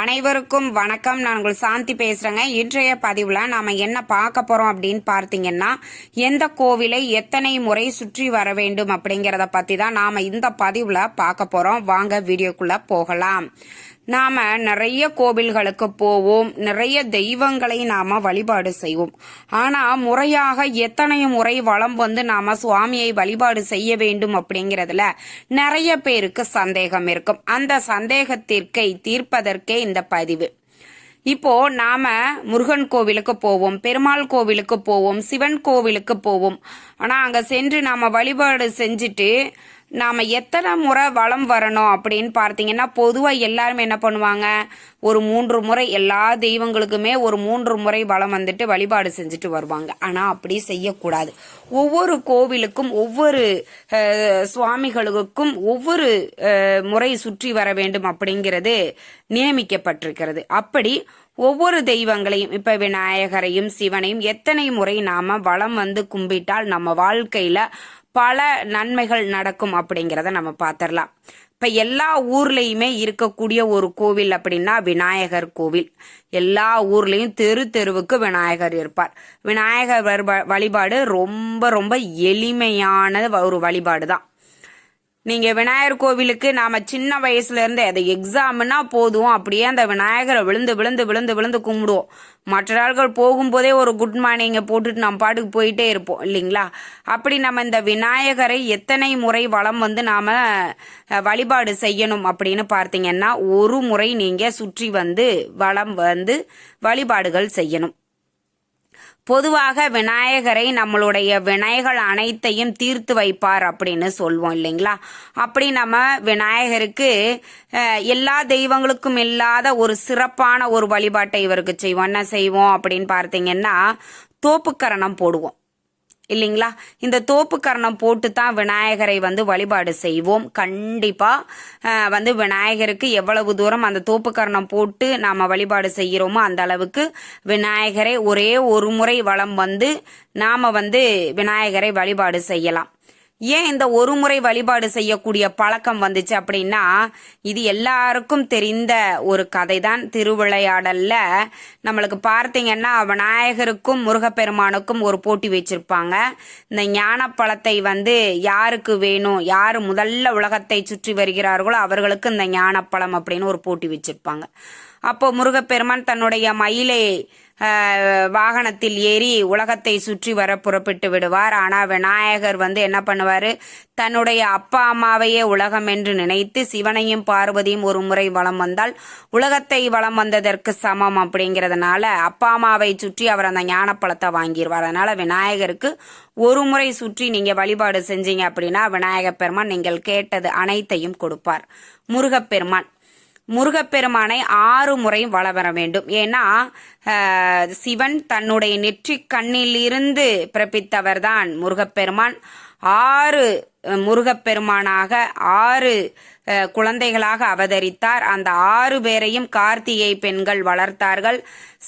அனைவருக்கும் வணக்கம். நான் உங்கள் சாந்தி பேசுறேங்க. இன்றைய பதிவுல நாம என்ன பார்க்க போறோம் அப்படின்னு பார்த்தீங்கன்னா, எந்த கோவிலை எத்தனை முறை சுற்றி வர வேண்டும் அப்படிங்கறத பத்தி தான் நாம இந்த பதிவுல பார்க்க போறோம். வாங்க வீடியோக்குள்ள போகலாம். நாம நிறைய கோவில்களுக்கு போவோம், நிறைய தெய்வங்களை நாம வழிபாடு செய்வோம். ஆனா முறையாக எத்தனை முறை வலம் வந்து நாம சுவாமியை வழிபாடு செய்ய வேண்டும் அப்படிங்கறதுல நிறைய பேருக்கு சந்தேகம் இருக்கும். அந்த சந்தேகத்திற்கை தீர்ப்பதற்கே இந்த பதிவு. இப்போ நாம முருகன் கோவிலுக்கு போவோம், பெருமாள் கோவிலுக்கு போவோம், சிவன் கோவிலுக்கு போவோம். ஆனா அங்க சென்று நாம வழிபாடு செஞ்சுட்டு நாம எத்தனை முறை வலம் வரணும் அப்படின்னு பார்த்தீங்கன்னா, பொதுவா எல்லாருமே என்ன பண்ணுவாங்க, ஒரு 3 முறை எல்லா தெய்வங்களுக்குமே ஒரு 3 முறை வலம் வந்துட்டு வழிபாடு செஞ்சுட்டு வருவாங்க. ஆனா அப்படி செய்யக்கூடாது. ஒவ்வொரு கோவிலுக்கும் ஒவ்வொரு சுவாமிகளுக்கும் ஒவ்வொரு முறை சுற்றி வர வேண்டும் அப்படிங்கிறது நியமிக்கப்பட்டிருக்கிறது. அப்படி ஒவ்வொரு தெய்வங்களையும், இப்ப விநாயகரையும் சிவனையும் எத்தனை முறை நாம வலம் வந்து கும்பிட்டால் நம்ம வாழ்க்கையில பல நன்மைகள் நடக்கும் அப்படிங்கிறத நம்ம பார்த்திடலாம். இப்ப எல்லா ஊர்லயுமே இருக்கக்கூடிய ஒரு கோவில் அப்படின்னா விநாயகர் கோவில். எல்லா ஊர்லயும் தெரு தெருவுக்கு விநாயகர் இருப்பார். விநாயகர் வழிபாடு ரொம்ப ரொம்ப எளிமையான ஒரு வழிபாடு தான். நீங்க விநாயகர் கோவிலுக்கு நாம சின்ன வயசுல இருந்து அது எக்ஸாம்னா போதும், அப்படியே அந்த விநாயகரை விழுந்து விழுந்து விழுந்து விழுந்து கும்பிடுவோம். மற்ற நாள்கள் போகும்போதே ஒரு குட் மார்னிங்கை போட்டுட்டு நம்ம பாட்டுக்கு போயிட்டே இருப்போம் இல்லைங்களா? அப்படி நம்ம இந்த விநாயகரை எத்தனை முறை வலம் வந்து நாம வழிபாடு செய்யணும் அப்படின்னு பார்த்தீங்கன்னா, ஒரு முறை நீங்க சுற்றி வந்து வலம் வந்து வழிபாடுகள் செய்யணும். பொதுவாக விநாயகரை நம்மளுடைய வினைகள் அனைத்தையும் தீர்த்து வைப்பார் அப்படின்னு சொல்வோம் இல்லைங்களா? அப்படி நம்ம விநாயகருக்கு எல்லா தெய்வங்களுக்கும் இல்லாத ஒரு சிறப்பான ஒரு வழிபாட்டை இவருக்கு செய்வோம். என்ன செய்வோம் அப்படின்னு பார்த்தீங்கன்னா, தோப்புக்கரணம் போடுவோம் இல்லைங்களா? இந்த தோப்பு கரணம் போட்டு தான் விநாயகரை வந்து வழிபாடு செய்வோம். கண்டிப்பா வந்து விநாயகருக்கு எவ்வளவு தூரம் அந்த தோப்பு கரணம் போட்டு நாம வழிபாடு செய்கிறோமோ அந்த அளவுக்கு விநாயகரை ஒரே ஒரு முறை வலம் வந்து நாம வந்து விநாயகரை வழிபாடு செய்யலாம். ஏன் இந்த ஒரு முறை வழிபாடு செய்யக்கூடிய பழக்கம் வந்துச்சு அப்படின்னா, இது எல்லாருக்கும் தெரிந்த ஒரு கதை தான். திருவிளையாடல்ல நம்மளுக்கு பார்த்தீங்கன்னா, விநாயகருக்கும் முருகப்பெருமானுக்கும் ஒரு போட்டி வச்சிருப்பாங்க. இந்த ஞான பழத்தை வந்து யாருக்கு வேணும், யாரு முதல்ல உலகத்தை சுற்றி வருகிறார்களோ அவர்களுக்கு இந்த ஞானப்பழம் அப்படின்னு ஒரு போட்டி வச்சிருப்பாங்க. அப்போ முருகப்பெருமான் தன்னுடைய மயிலை வாகனத்தில் ஏறி உலகத்தை சுற்றி வர புறப்பட்டு விடுவார். ஆனா விநாயகர் வந்து என்ன பண்ணுவாரு, தன்னுடைய அப்பா அம்மாவையே உலகம் என்று நினைத்து சிவனையும் பார்வதியும் ஒரு முறை வலம் வந்தால் உலகத்தை வலம் வந்ததற்கு சமம் அப்படிங்கிறதுனால அப்பா அம்மாவை சுற்றி அவர் அந்த ஞானப்பழத்தை வாங்கிடுவார். அதனால விநாயகருக்கு ஒரு முறை சுற்றி நீங்க வழிபாடு செஞ்சீங்க அப்படின்னா விநாயகப் பெருமான் நீங்கள் கேட்டது அனைத்தையும் கொடுப்பார். முருகப்பெருமானை 6 முறை வலம் வர வேண்டும். ஏன்னா சிவன் தன்னுடைய நெற்றி கண்ணிலிருந்து பிறப்பித்தவர் தான் முருகப்பெருமான். 6 முருகப்பெருமானாக 6 குழந்தைகளாக அவதரித்தார். அந்த 6 பேரையும் கார்த்திகை பெண்கள் வளர்த்தார்கள்.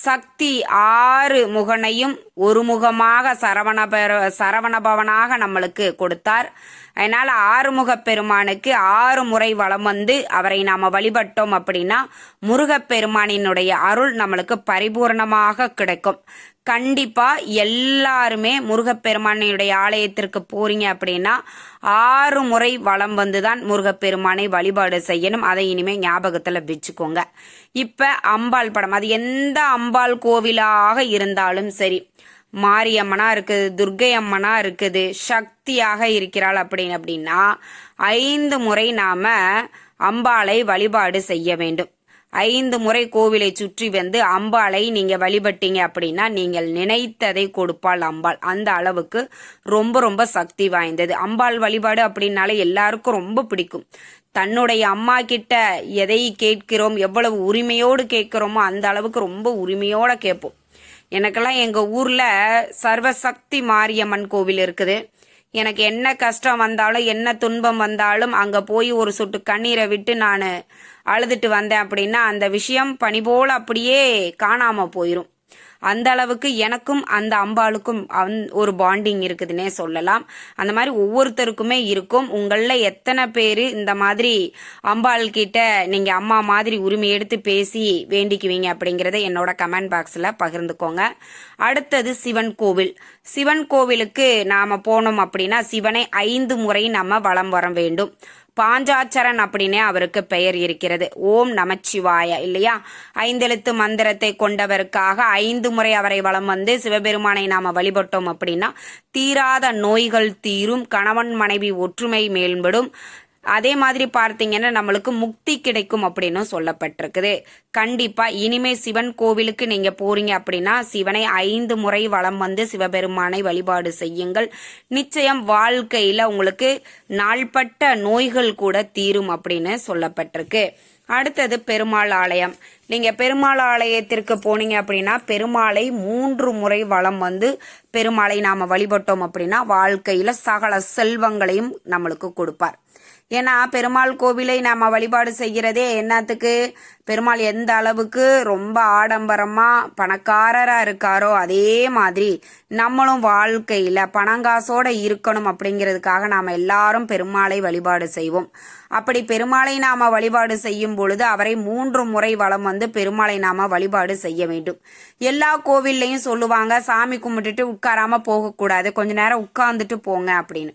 சக்தி 6 முகனையும் ஒரு முகமாக சரவணபவனாக நம்மளுக்கு கொடுத்தார். அதனால 6 முகப்பெருமானுக்கு 6 முறை வலம் வந்து அவரை நாம வழிபட்டோம் அப்படின்னா முருகப்பெருமானினுடைய அருள் நம்மளுக்கு பரிபூர்ணமாக கிடைக்கும். கண்டிப்பா எல்லாருமே முருகப்பெருமானுடைய ஆலயத்திற்கு போறீங்க அப்படின்னா 6 முறை வலம் வந்துதான் முருகப்பெருமானை வழிபாடு செய்யணும். அதை இனிமே ஞாபகத்துல வச்சுக்கோங்க. இப்ப அம்பாள் படம், அது எந்த அம்பாள் கோவிலாக இருந்தாலும் சரி, மாரியம்மனா இருக்குது, துர்க்கை அம்மனா இருக்குது, சக்தியாக இருக்கிறாள் அப்படின்னா 5 முறை நாம அம்பாளை வழிபாடு செய்ய வேண்டும். 5 முறை கோவிலை சுற்றி வந்து அம்பாளை நீங்க வழிபட்டீங்க அப்படின்னா நீங்கள் நினைத்ததை கொடுப்பாள் அம்பாள். அந்த அளவுக்கு ரொம்ப ரொம்ப சக்தி வாய்ந்தது அம்பாள் வழிபாடு அப்படின்னாலே எல்லாருக்கும் ரொம்ப பிடிக்கும். தன்னுடைய அம்மா கிட்ட எதை கேட்கிறோம், எவ்வளவு உரிமையோடு கேட்கிறோமோ அந்த அளவுக்கு ரொம்ப உரிமையோட கேட்போம். எனக்கெல்லாம் எங்க ஊர்ல சர்வசக்தி மாரியம்மன் கோவில் இருக்குது. எனக்கு என்ன கஷ்டம் வந்தாலும் என்ன துன்பம் வந்தாலும் அங்க போய் ஒரு சொட்டு கண்ணீரை விட்டு நான் அழுதுட்டு வந்தேன் அப்படின்னா அந்த விஷயம் பனி போல அப்படியே காணாம போயிரும். அந்த அளவுக்கு எனக்கும் அந்த அம்பாளுக்கும் ஒரு பாண்டிங் இருக்குதுன்னே சொல்லலாம். அந்த மாதிரி ஒவ்வொருத்தருக்குமே இருக்கும். உங்களில் எத்தனை பேர் இந்த மாதிரி அம்பாள் கிட்ட நீங்க அம்மா மாதிரி உரிமை எடுத்து பேசி வேண்டிக்குவீங்க அப்படிங்கறத என்னோட கமெண்ட் பாக்ஸ்ல பகிர்ந்துக்கோங்க. அடுத்தது சிவன் கோவில். சிவன் கோவிலுக்கு நாம போனோம் அப்படின்னா சிவனை 5 முறை நம்ம வலம் வர வேண்டும். பாஞ்சாச்சரன் அப்படின்னே அவருக்கு பெயர் இருக்கிறது. ஓம் நமச்சிவாய இல்லையா, 5 எழுத்து மந்திரத்தை கொண்டவருக்காக 5 முறை அவரை வலம் வந்து சிவபெருமானை நாம வழிபட்டோம் அப்படின்னா தீராத நோய்கள் தீரும், கணவன் மனைவி ஒற்றுமை மேம்படும். அதே மாதிரி பார்த்தீங்கன்னா நம்மளுக்கு முக்தி கிடைக்கும் அப்படின்னு சொல்லப்பட்டிருக்குது. கண்டிப்பா இனிமே சிவன் கோவிலுக்கு நீங்க போறீங்க அப்படின்னா சிவனை 5 முறை வலம் வந்து சிவபெருமானை வழிபாடு செய்யுங்கள். நிச்சயம் வாழ்க்கையில உங்களுக்கு நாள்பட்ட நோய்கள் கூட தீரும் அப்படின்னு சொல்லப்பட்டிருக்கு. அடுத்தது பெருமாள் ஆலயம். நீங்க பெருமாள் ஆலயத்திற்கு போனீங்க அப்படின்னா பெருமாளை 3 முறை வலம் வந்து பெருமாளை நாம வழிபட்டோம் அப்படின்னா வாழ்க்கையில சகல செல்வங்களையும் நம்மளுக்கு கொடுப்பார். ஏன்னா பெருமாள் கோவிலை நாம வழிபாடு செய்கிறதே என்னத்துக்கு, பெருமாள் எந்த அளவுக்கு ரொம்ப ஆடம்பரமா பணக்காரரா இருக்காரோ அதே மாதிரி நம்மளும் வாழ்க்கையில பணங்காசோட இருக்கணும் அப்படிங்கிறதுக்காக நாம எல்லாரும் பெருமாளை வழிபாடு செய்வோம். அப்படி பெருமாளை நாம வழிபாடு செய்யும் பொழுது அவரை 3 முறை வலம் வந்து பெருமாளை நாம வழிபாடு செய்ய வேண்டும். எல்லா கோவில்லையும் சொல்லுவாங்க சாமி கும்பிட்டுட்டு உட்காராம போகக்கூடாது, கொஞ்ச நேரம் உட்கார்ந்துட்டு போங்க அப்படின்னு.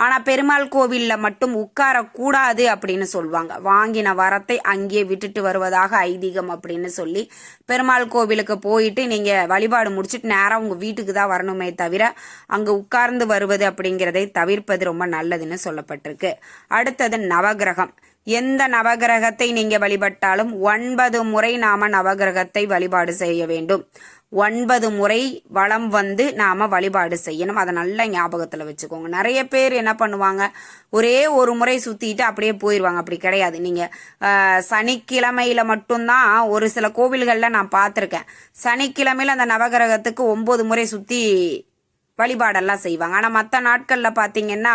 ஆனா பெருமாள் கோவில்ல மட்டும் உட்காரக்கூடாது அப்படின்னு சொல்லுவாங்க. வாங்கின வரத்தை அங்கேயே விட்டுட்டு வருவதாக ஐதீகம் அப்படின்னு சொல்லி பெருமாள் கோவிலுக்கு போயிட்டு நீங்க வழிபாடு முடிச்சுட்டு நேரம் உங்க வீட்டுக்கு தான் வரணுமே தவிர அங்க உட்கார்ந்து வருவது அப்படிங்கிறதை தவிர்ப்பது ரொம்ப நல்லதுன்னு சொல்லப்பட்டிருக்கு. அடுத்தது நவகிரகம். எந்த நவகிரகத்தை நீங்க வழிபட்டாலும் 9 முறை நாம நவகிரகத்தை வழிபாடு செய்ய வேண்டும். 9 முறை வலம் வந்து நாம வழிபாடு செய்யணும். அதை நல்ல ஞாபகத்துல வச்சுக்கோங்க. நிறைய பேர் என்ன பண்ணுவாங்க, ஒரே ஒரு முறை சுத்திட்டு அப்படியே போயிடுவாங்க. அப்படி கிடையாது. நீங்க சனிக்கிழமையில மட்டும்தான் ஒரு சில கோவில்கள்ல நான் பார்த்திருக்கேன். சனிக்கிழமையில அந்த நவகிரகத்துக்கு 9 முறை சுத்தி வழிபாடெல்லாம் செய்வாங்க. ஆனா மற்ற நாட்கள்ல பாத்தீங்கன்னா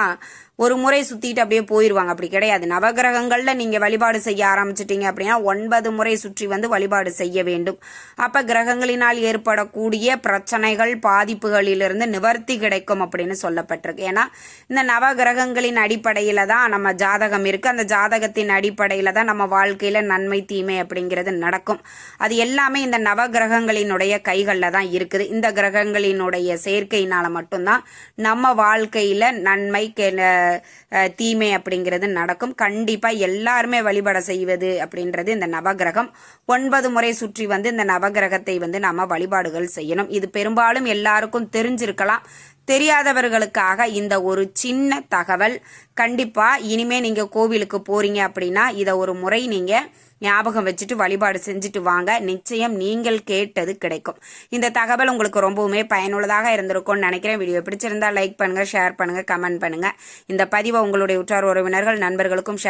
ஒரு முறை சுத்திட்டு அப்படியே போயிருவாங்க. அப்படி கிடையாது. நவகிரகங்கள்ல நீங்க வழிபாடு செய்ய ஆரம்பிச்சிட்டீங்க அப்படின்னா 9 முறை சுற்றி வந்து வழிபாடு செய்ய வேண்டும். அப்ப கிரகங்களினால் ஏற்படக்கூடிய பிரச்சனைகள் பாதிப்புகளிலிருந்து நிவர்த்தி கிடைக்கும் அப்படின்னு சொல்லப்பட்டிருக்கு. ஏன்னா இந்த நவகிரகங்களின் அடிப்படையில தான் நம்ம ஜாதகம் இருக்கு. அந்த ஜாதகத்தின் அடிப்படையில தான் நம்ம வாழ்க்கையில நன்மை தீமை அப்படிங்கிறது நடக்கும். அது எல்லாமே இந்த நவகிரகங்களினுடைய கைகள்ல தான் இருக்குது. இந்த கிரகங்களினுடைய சேர்க்கையினால மட்டும்தான் நம்ம வாழ்க்கையில நன்மை தீமை அப்படிங்கிறது நடக்கும். கண்டிப்பா எல்லாருமே வழிபாட செய்வது அப்படின்றது இந்த நவகிரகம் 9 முறை சுற்றி வந்து இந்த நவகிரகத்தை வந்து நாம வழிபாடுகள் செய்யணும். இது பெரும்பாலும் எல்லாருக்கும் தெரிஞ்சிருக்கலாம். தெரியாதவர்களுக்காக இந்த ஒரு சின்ன தகவல். கண்டிப்பா இனிமே நீங்க கோவிலுக்கு போறீங்க அப்படின்னா இத ஒரு முறை நீங்க ஞாபகம் வச்சுட்டு வழிபாடு செஞ்சுட்டு வாங்க. நிச்சயம் நீங்கள் கேட்டது கிடைக்கும். இந்த தகவல் உங்களுக்கு ரொம்பவுமே பயனுள்ளதாக இருந்திருக்கும்னு நினைக்கிறேன். வீடியோ பிடிச்சிருந்தா லைக் பண்ணுங்க, ஷேர் பண்ணுங்க, கமெண்ட் பண்ணுங்க. இந்த பதிவை உங்களுடைய உற்றார் உறவினர்கள் நண்பர்களுக்கும் ஷேர்